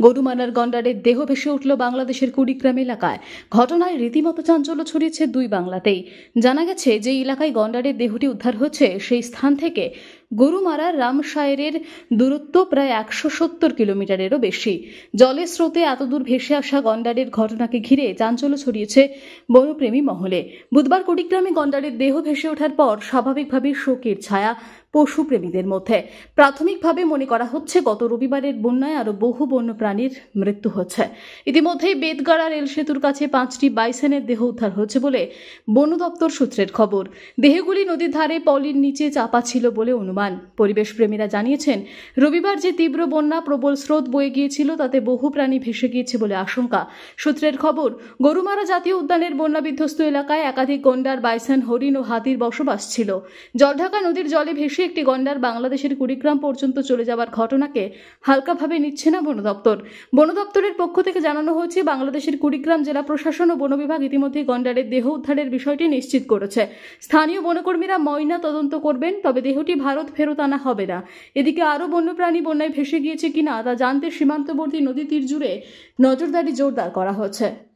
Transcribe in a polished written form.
গরুমারার গন্ডারের দেহ ভেসে উঠল বাংলাদেশের কুড়িগ্রাম এলাকায়। ঘটনায় রীতিমতো চাঞ্চল্য ছড়িয়েছে দুই বাংলাতেই। জানা গেছে যে এলাকায় গন্ডারের দেহটি উদ্ধার হচ্ছে সেই স্থান থেকে গরুমারার রামসায়েরের দূরত্ব প্রায় 170 কিলোমিটারেরও বেশি। জলের স্রোতে এতদূর ভেসে আসা গন্ডারের ঘটনাকে ঘিরে চাঞ্চল্য ছড়িয়েছে বনপ্রেমী মহলে। বুধবার কুড়িগ্রামে গন্ডারের দেহ ভেসে ওঠার পর স্বাভাবিকভাবে শোকের ছায়া পশুপ্রেমীদের মধ্যে। প্রাথমিকভাবে মনে করা হচ্ছে গত রবিবারের বন্যায় আরো বহু বন্যপ্রাণীর মৃত্যু হচ্ছে। ইতিমধ্যেই বেদগাড়া রেল সেতুর কাছে 5টি বাইসনের দেহ উদ্ধার হয়েছে বলে বন দপ্তর সূত্রের খবর। দেহগুলি নদীর ধারে পলির নিচে চাপা ছিল বলে অনুমান। পরিবেশ প্রেমীরা জানিয়েছেন, রবিবার যে তীব্র বন্যা প্রবল স্রোত বয়ে গিয়েছিল তাতে বহু প্রাণী ভেসে গিয়েছে বলে আশঙ্কা। সূত্রের খবর, গরুমারা জাতীয় উদ্যানের বন্যা বিধ্বস্ত এলাকায় একাধিক গন্ডার, বাইসন, হরিণ ও হাতির বসবাস ছিল। জলঢাকা নদীর জলে ভেসে একটি গন্ডার বাংলাদেশের কুড়িগ্রাম পর্যন্ত চলে যাওয়ার ঘটনাকে হালকাভাবে নিচ্ছে না বন দপ্তর। বন দপ্তরের পক্ষ থেকে জানানো হয়েছে, বাংলাদেশের কুড়িগ্রাম জেলা প্রশাসন ও বন বিভাগ ইতিমধ্যে গন্ডারের দেহ উদ্ধারের বিষয়টি নিশ্চিত করেছে। স্থানীয় বনকর্মীরা ময়না তদন্ত করবেন, তবে দেহটি ভারত ফেরত আনা হবে না। এদিকে আরও বন্যপ্রাণী বন্যায় ভেসে গিয়েছে কিনা তা জানতে সীমান্তবর্তী নদী তীর জুড়ে নজরদারি জোরদার করা হচ্ছে।